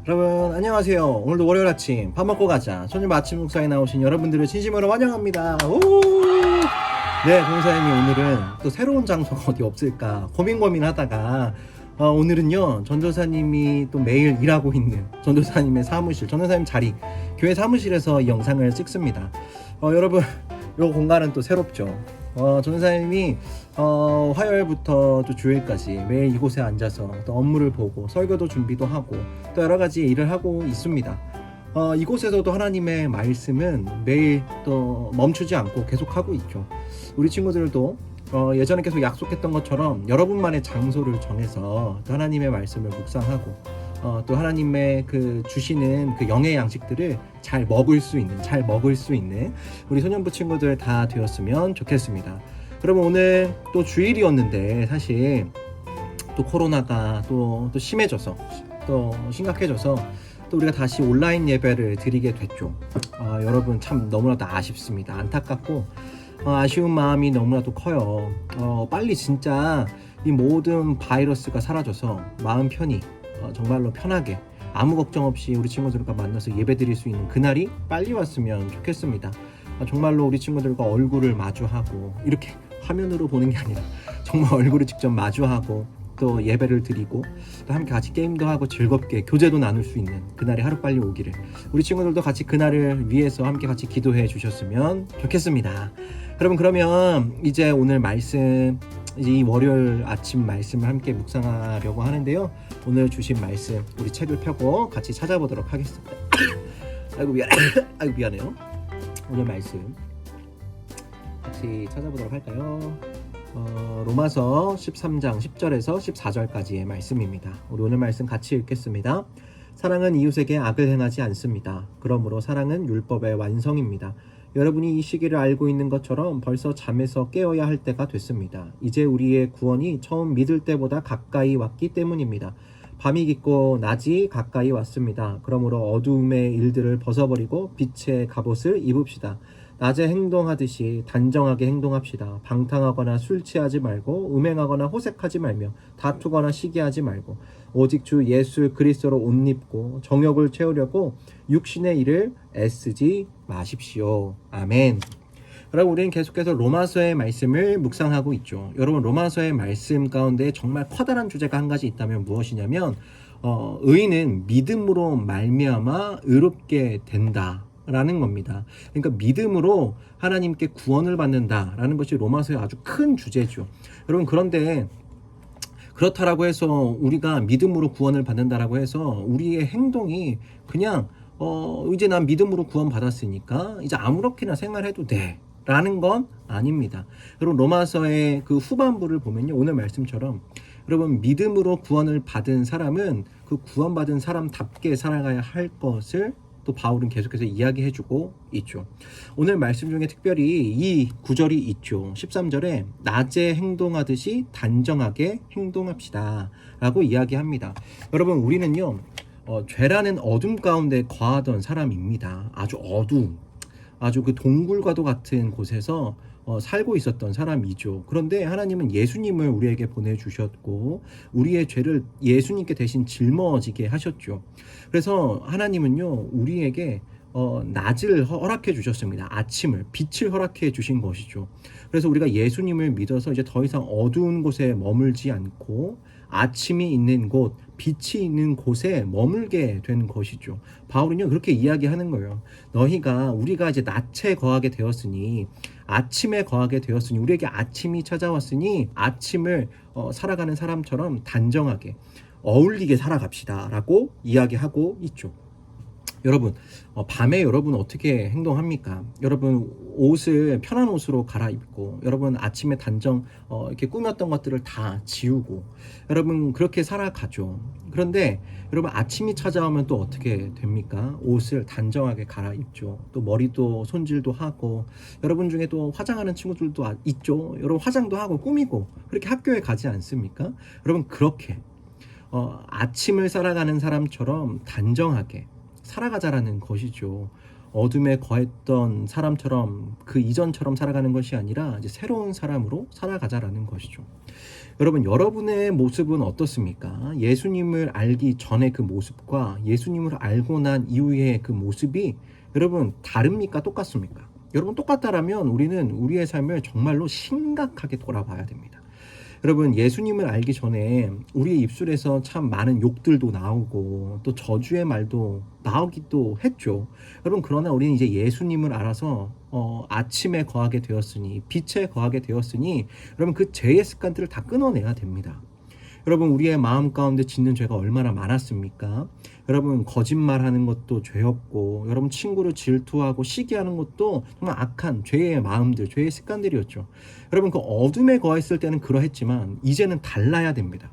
여러분 안녕하세요. 오늘도 월요일 아침 밥 먹고 가자 손님 아침 묵상에 나오신 여러분들을 진심으로 환영합니다. 오! 네, 동사님이 오늘은 또 새로운 장소가 어디 없을까 고민하다가 오늘은요 전도사님이 또 매일 일하고 있는 전도사님의 사무실, 전도사님 자리, 교회 사무실에서 이 영상을 찍습니다. 여러분 이 공간은 또 새롭죠. 전도사님이 화요일부터 또 주일까지 매일 이곳에 앉아서 또 업무를 보고 설교도 준비도 하고 또 여러 가지 일을 하고 있습니다. 이곳에서도 하나님의 말씀은 매일 또 멈추지 않고 계속하고 있죠. 우리 친구들도 예전에 계속 약속했던 것처럼 여러분만의 장소를 정해서 또 하나님의 말씀을 묵상하고 또 하나님의 그 주시는 그 영의 양식들을 잘 먹을 수 있는 우리 소년부 친구들 다 되었으면 좋겠습니다. 여러분 오늘 또 주일이었는데 사실 또 코로나가 또 심해져서 또 심각해져서 또 우리가 다시 온라인 예배를 드리게 됐죠. 여러분 참 너무나도 아쉽습니다. 안타깝고 아쉬운 마음이 너무나도 커요. 빨리 진짜 이 모든 바이러스가 사라져서 마음 편히 정말로 편하게 아무 걱정 없이 우리 친구들과 만나서 예배 드릴 수 있는 그날이 빨리 왔으면 좋겠습니다. 정말로 우리 친구들과 얼굴을 마주하고 이렇게 화면으로 보는 게 아니라 정말 얼굴을 직접 마주하고 또 예배를 드리고 또 함께 같이 게임도 하고 즐겁게 교제도 나눌 수 있는 그날이 하루빨리 오기를, 우리 친구들도 같이 그날을 위해서 함께 같이 기도해 주셨으면 좋겠습니다. 여러분 그러면 이제 오늘 말씀, 이 월요일 아침 말씀을 함께 묵상하려고 하는데요. 오늘 주신 말씀 우리 책을 펴고 같이 찾아보도록 하겠습니다. 아이고 미안해요. 오늘 말씀 같이 찾아보도록 할까요? 로마서 13장 10절에서 14절까지의 말씀입니다. 우리 오늘 말씀 같이 읽겠습니다. 사랑은 이웃에게 악을 행하지 않습니다. 그러므로 사랑은 율법의 완성입니다. 여러분이 이 시기를 알고 있는 것처럼 벌써 잠에서 깨어야 할 때가 됐습니다. 이제 우리의 구원이 처음 믿을 때보다 가까이 왔기 때문입니다. 밤이 깊고 낮이 가까이 왔습니다. 그러므로 어두움의 일들을 벗어버리고 빛의 갑옷을 입읍시다. 낮에 행동하듯이 단정하게 행동합시다. 방탕하거나 술 취하지 말고 음행하거나 호색하지 말며 다투거나 시기하지 말고 오직 주 예수 그리스도로 옷 입고 정욕을 채우려고 육신의 일을 애쓰지 마십시오. 아멘. 여러분 우리는 계속해서 로마서의 말씀을 묵상하고 있죠. 여러분 로마서의 말씀 가운데 정말 커다란 주제가 한 가지 있다면 무엇이냐면 의인은 믿음으로 말미암아 의롭게 된다 라는 겁니다. 그러니까 믿음으로 하나님께 구원을 받는다라는 것이 로마서의 아주 큰 주제죠. 여러분 그런데 그렇다라고 해서 우리가 믿음으로 구원을 받는다라고 해서 우리의 행동이 그냥 이제 난 믿음으로 구원 받았으니까 이제 아무렇게나 생활해도 돼 라는 건 아닙니다. 여러분 로마서의 그 후반부를 보면요, 오늘 말씀처럼 여러분 믿음으로 구원을 받은 사람은 그 구원받은 사람답게 살아가야 할 것을 또 바울은 계속해서 이야기해주고 있죠. 오늘 말씀 중에 특별히 이 구절이 있죠. 13절에 낮에 행동하듯이 단정하게 행동합시다 라고 이야기합니다. 여러분 우리는요 죄라는 어둠 가운데 거하던 사람입니다. 아주 어두운, 아주 그 동굴과도 같은 곳에서 살고 있었던 사람이죠. 그런데 하나님은 예수님을 우리에게 보내주셨고 우리의 죄를 예수님께 대신 짊어지게 하셨죠. 그래서 하나님은요 우리에게 낮을 허락해 주셨습니다. 아침을, 빛을 허락해 주신 것이죠. 그래서 우리가 예수님을 믿어서 이제 더 이상 어두운 곳에 머물지 않고 아침이 있는 곳, 빛이 있는 곳에 머물게 된 것이죠. 바울은요 그렇게 이야기하는 거예요. 우리가 이제 낮에 거하게 되었으니, 아침에 거하게 되었으니, 우리에게 아침이 찾아왔으니 아침을 살아가는 사람처럼 단정하게 어울리게 살아갑시다 라고 이야기하고 있죠. 여러분 밤에 여러분 어떻게 행동합니까? 여러분 옷을 편한 옷으로 갈아입고 여러분 아침에 단정 이렇게 꾸몄던 것들을 다 지우고 여러분 그렇게 살아가죠. 그런데 여러분 아침이 찾아오면 또 어떻게 됩니까? 옷을 단정하게 갈아입죠. 또 머리도 손질도 하고, 여러분 중에 또 화장하는 친구들도 있죠. 여러분 화장도 하고 꾸미고 그렇게 학교에 가지 않습니까? 여러분 그렇게 아침을 살아가는 사람처럼 단정하게 살아가자라는 것이죠. 어둠에 거했던 사람처럼 그 이전처럼 살아가는 것이 아니라 이제 새로운 사람으로 살아가자라는 것이죠. 여러분, 여러분의 모습은 어떻습니까? 예수님을 알기 전의 그 모습과 예수님을 알고 난 이후의 그 모습이 여러분 다릅니까? 똑같습니까? 여러분, 똑같다라면 우리는 우리의 삶을 정말로 심각하게 돌아봐야 됩니다. 여러분, 예수님을 알기 전에 우리의 입술에서 참 많은 욕들도 나오고 또 저주의 말도 나오기도 했죠. 여러분, 그러나 우리는 이제 예수님을 알아서 아침에 거하게 되었으니, 빛에 거하게 되었으니 여러분, 그 죄의 습관들을 다 끊어내야 됩니다. 여러분, 우리의 마음 가운데 짓는 죄가 얼마나 많았습니까? 여러분, 거짓말하는 것도 죄였고, 여러분, 친구를 질투하고 시기하는 것도 정말 악한 죄의 마음들, 죄의 습관들이었죠. 여러분, 그 어둠에 거했을 때는 그러했지만 이제는 달라야 됩니다.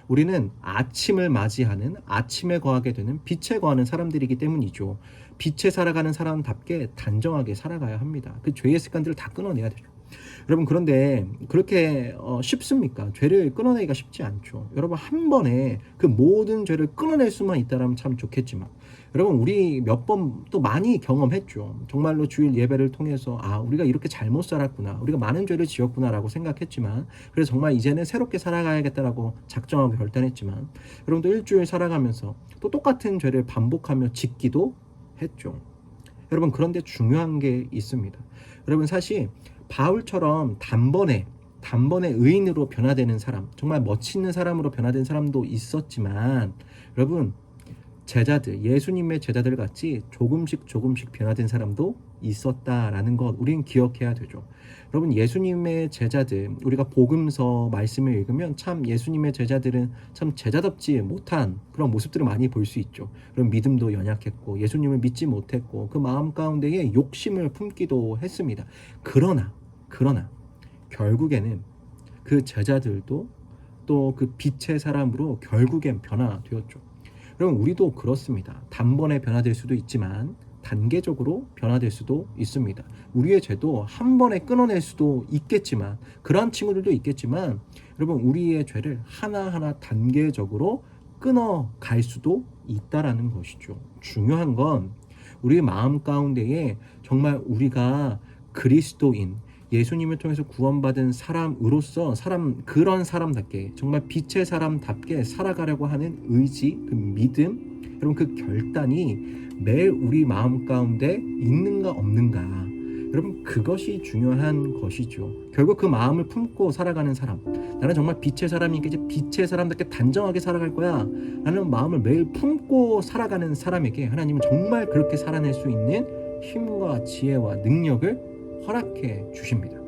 우리는 아침을 맞이하는, 아침에 거하게 되는, 빛에 거하는 사람들이기 때문이죠. 빛에 살아가는 사람답게 단정하게 살아가야 합니다. 그 죄의 습관들을 다 끊어내야 되죠. 여러분, 그런데 그렇게 쉽습니까? 죄를 끊어내기가 쉽지 않죠. 여러분, 한 번에 그 모든 죄를 끊어낼 수만 있다면 참 좋겠지만, 여러분, 우리 몇 번 또 많이 경험했죠. 정말로 주일 예배를 통해서 우리가 이렇게 잘못 살았구나, 우리가 많은 죄를 지었구나라고 생각했지만, 그래서 정말 이제는 새롭게 살아가야겠다라고 작정하고 결단했지만, 여러분, 또 일주일 살아가면서 또 똑같은 죄를 반복하며 짓기도 했죠. 여러분, 그런데 중요한 게 있습니다. 여러분, 사실 바울처럼 단번에 의인으로 변화되는 사람, 정말 멋있는 사람으로 변화된 사람도 있었지만, 여러분, 제자들, 예수님의 제자들 같이 조금씩 변화된 사람도 있었다라는 것 우리는 기억해야 되죠. 여러분, 예수님의 제자들, 우리가 복음서 말씀을 읽으면 참 예수님의 제자들은 참 제자답지 못한 그런 모습들을 많이 볼 수 있죠. 그런 믿음도 연약했고 예수님을 믿지 못했고 그 마음 가운데에 욕심을 품기도 했습니다. 그러나 결국에는 그 제자들도 또 그 빛의 사람으로 결국엔 변화되었죠. 여러분, 우리도 그렇습니다. 단번에 변화될 수도 있지만 단계적으로 변화될 수도 있습니다. 우리의 죄도 한 번에 끊어낼 수도 있겠지만, 그러한 친구들도 있겠지만, 여러분, 우리의 죄를 하나하나 단계적으로 끊어갈 수도 있다라는 것이죠. 중요한 건 우리 마음 가운데에 정말 우리가 그리스도인, 예수님을 통해서 구원받은 사람으로서 그런 사람답게, 정말 빛의 사람답게 살아가려고 하는 의지, 그 믿음, 여러분, 그 결단이 매일 우리 마음 가운데 있는가 없는가, 여러분, 그것이 중요한 것이죠. 결국 그 마음을 품고 살아가는 사람, 나는 정말 빛의 사람이니까 이제 빛의 사람답게 단정하게 살아갈 거야 라는 마음을 매일 품고 살아가는 사람에게 하나님은 정말 그렇게 살아낼 수 있는 힘과 지혜와 능력을 허락해 주십니다.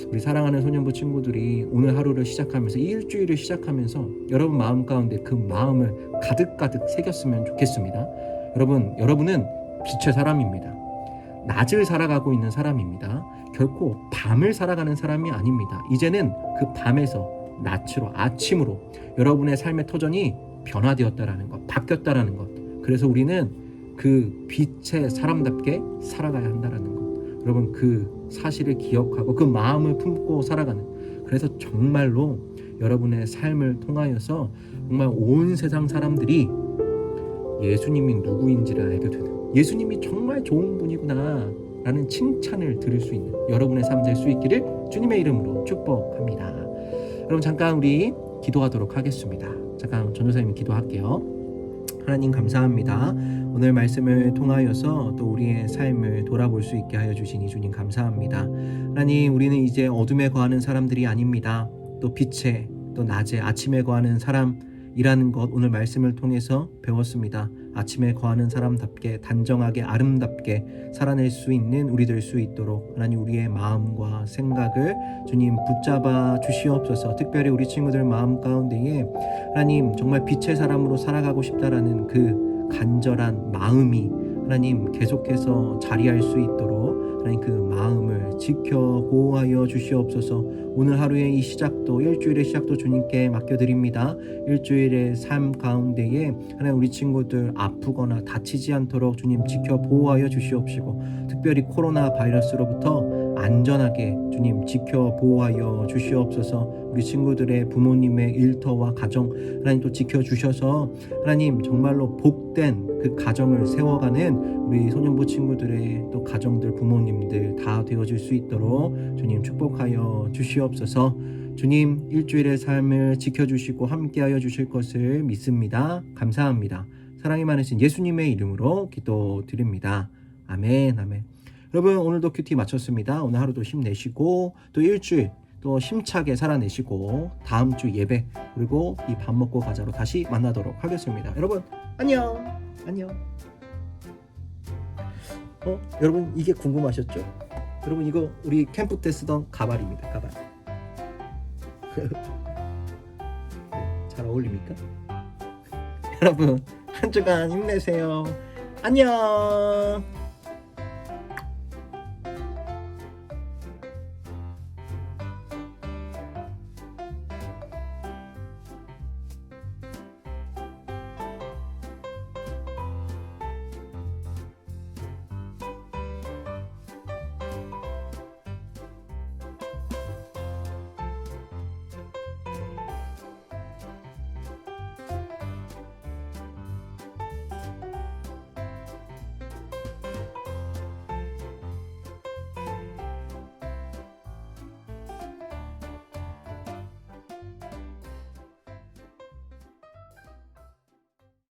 우리 사랑하는 소년부 친구들이 오늘 하루를 시작하면서, 이 일주일을 시작하면서 여러분 마음 가운데 그 마음을 가득 새겼으면 좋겠습니다. 여러분은 빛의 사람입니다. 낮을 살아가고 있는 사람입니다. 결코 밤을 살아가는 사람이 아닙니다. 이제는 그 밤에서 낮으로, 아침으로 여러분의 삶의 터전이 변화되었다라는 것, 바뀌었다라는 것. 그래서 우리는 그 빛의 사람답게 살아가야 한다라는 것. 여러분, 그 사실을 기억하고 그 마음을 품고 살아가는, 그래서 정말로 여러분의 삶을 통하여서 정말 온 세상 사람들이 예수님이 누구인지를 알게 되는, 예수님이 정말 좋은 분이구나 라는 칭찬을 들을 수 있는 여러분의 삶 될 수 있기를 주님의 이름으로 축복합니다. 여러분, 잠깐 우리 기도하도록 하겠습니다. 잠깐 전도사님이 기도할게요. 하나님, 감사합니다. 오늘 말씀을 통하여서 또 우리의 삶을 돌아볼 수 있게 하여 주시니 주님 감사합니다. 하나님, 우리는 이제 어둠에 거하는 사람들이 아닙니다. 또 빛에, 또 낮에, 아침에 거하는 사람이라는 것 오늘 말씀을 통해서 배웠습니다. 아침에 거하는 사람답게 단정하게 아름답게 살아낼 수 있는 우리 될 수 있도록 하나님, 우리의 마음과 생각을 주님 붙잡아 주시옵소서. 특별히 우리 친구들 마음 가운데에 하나님 정말 빛의 사람으로 살아가고 싶다라는 그 간절한 마음이 하나님 계속해서 자리할 수 있도록 하나님 그 마음을 지켜 보호하여 주시옵소서. 오늘 하루의 이 시작도, 일주일의 시작도 주님께 맡겨드립니다. 일주일의 삶 가운데에 하나님 우리 친구들 아프거나 다치지 않도록 주님 지켜 보호하여 주시옵시고, 특별히 코로나 바이러스로부터 안전하게 주님 지켜 보호하여 주시옵소서. 우리 친구들의 부모님의 일터와 가정 하나님 또 지켜주셔서 하나님 정말로 복된 그 가정을 세워가는 우리 소년부 친구들의 또 가정들 부모님들 다 되어줄 수 있도록 주님 축복하여 주시옵소서. 주님 일주일의 삶을 지켜주시고 함께하여 주실 것을 믿습니다. 감사합니다. 사랑이 많으신 예수님의 이름으로 기도드립니다. 아멘 아멘. 여러분 오늘도 큐티 마쳤습니다. 오늘 하루도 힘내시고 또 일주일 또 힘차게 살아내시고 다음 주 예배 그리고 이 밥 먹고 가자로 다시 만나도록 하겠습니다. 여러분 안녕. 안녕. 여러분 이게 궁금하셨죠? 여러분 이거 우리 캠프 때 쓰던 가발입니다. 가발. 잘 어울립니까? 여러분 한 주간 힘내세요. 안녕.